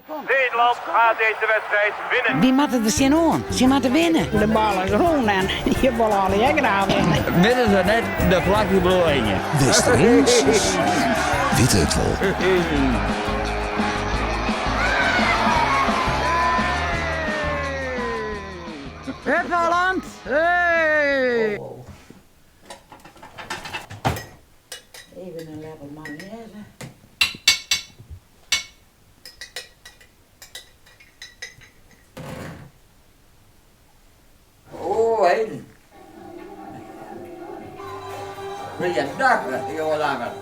Nederland gaat deze wedstrijd winnen. Die moeten er zin aan. Ze moeten winnen. De bal is rond en je wil al die graag winnen. Winnen ze net de vlakte bloeien. Westerings. Witte het wel. Hup Holland! Hey! Even een level mayonaise. Oh, hé. Wil je dag, jongen langer?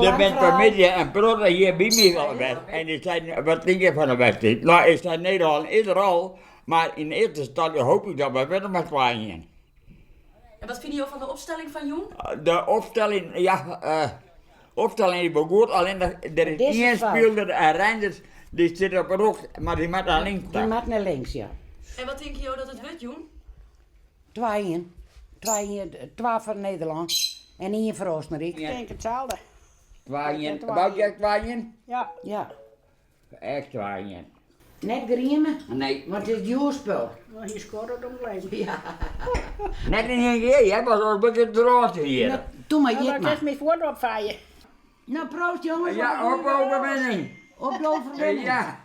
Er bent familie en broer hier bij mij van de wedstrijd. En die zijn, wat denk je van de wedstrijd? Nou, is dat Nederland is er al, maar in eerste instantie hoop ik dat we winnen met 2-1. En wat vind je van de opstelling van Jong? De opstelling, ja, opstelling is wel goed, alleen er is één speler en Reinders, die zit op de rug, maar die moet naar links Die staan. moet naar links, ja. En wat denk je dat het wordt, Jong? 2-1. 2 voor Nederland. En 1 voor Oostenrijk. Ik denk hetzelfde. 2-1, wou jij 2-1? Ja. Ja. Echt 2-1. Net griemen, Nee, want het is jouwspel. Maar je scoort ook gelijk. Ja. net in één keer, jij was al een beetje droog hier. Nou, doe maar, Maar jik dat maar. is mijn voordeel van je. Nou, proost jongens. Ja, op overwinning. Op de overwinning. Ja.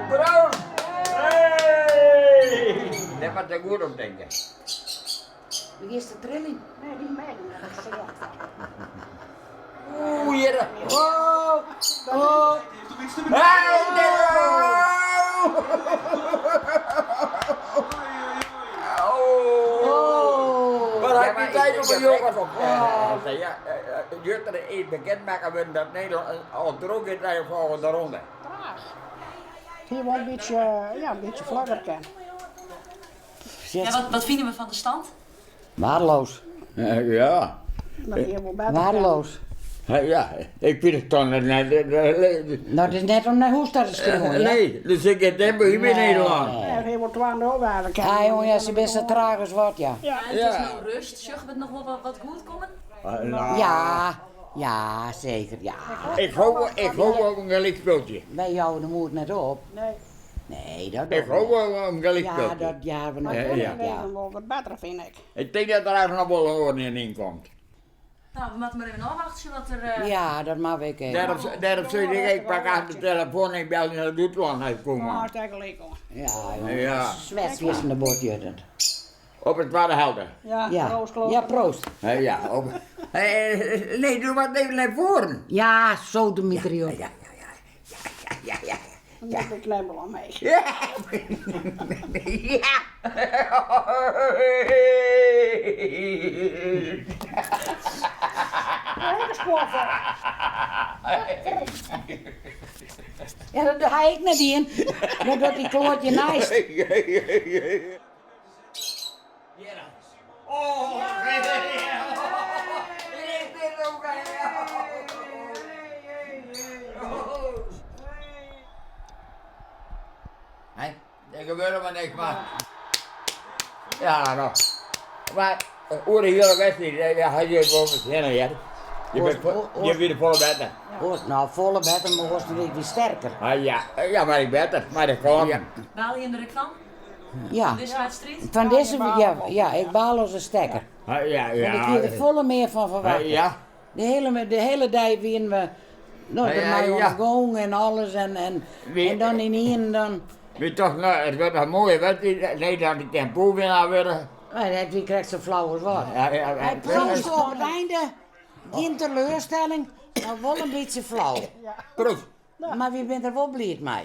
Bro! Hey! Daar moet je goed op denken. Wie is de trilling? Nee, die meiden. Oeh, hier. Oh! Oh! Hey! Oh! Wat heb je tijd om een jongen op? Ja, Jutteren is bekend maken we dat Nederland al droog is naar de volgende ronde. Die wel een beetje vlakker kan. Ja, wat vinden we van de stand? Waardeloos. Ja. Dat je wel beter Waardeloos. Ja, ik vind het dan net. Nou, het is net om naar Hoestad te sturen, ja. Nee, dus ik heb het in Nederland. kan. Ja, je wordt 2 overhalen kan. Ah, jongen, ja, ze best zo traag als wat, ja. Ja. Het is nou rust. Zullen we het nog wel wat goed komen? Ja, zeker, ja. Ik hoop op een gelijkspeltje. Wij houden de moed net op. Nee. Nee, dat Ik hoop op een Ja, gelijkspeltje. dat ja, we nog Maar Ja, ik ja. vind het wel wat beter, vind ik. Ik denk dat er eigenlijk nog wel een ordning in komt. Nou, we moeten maar even afwachten wat er... Ja, dat mag ik even. Daarom zeg ik pak aan de telefoon en ik bel naar het Duitsland uitkomen. Hartstikke leuk hoor. Ja, jongen. Ja. Zwets is in de bord, Juttert. Op het tweede helder. Ja, Ja, Roos geloof ja, ik. proost. Ja, op. Nee, doe wat even naar voren. Ja, zo Dimitri op. Ja. Dan heb ik knibbel aan mee. Ja. Ja. Ja, dat ga ik net in. Dat doet die klootje naast. Oh, er gebeurt maar niks, man. Ja, nou. Maar, hoe de hele wedstrijd, ja, had je boven zinnen, ja. Je bent weer de volle beter. Nou, volle beter, maar Oostenrijk weer sterker. Ah, ja, maar ik beter, maar dat kan. Ja. Baal je hem er van? Ja. Deze wedstrijd? Van deze, ja, ik baal als een stekker. Ah, ja. Want ik hier er volle meer van verwachten. Ja. De hele dag winnen we. Nou, dat mij ontgong en alles en dan in één dan. Weet toch, nou, het wordt een mooie wedstrijd. Nee, dat ik ten poel winnaar worden. Maar wie krijgt zo flauw als wat? Ja. Proost op het einde. Geen teleurstelling, maar wel een beetje flauw. Proef. Maar wie bent er wel blij mee?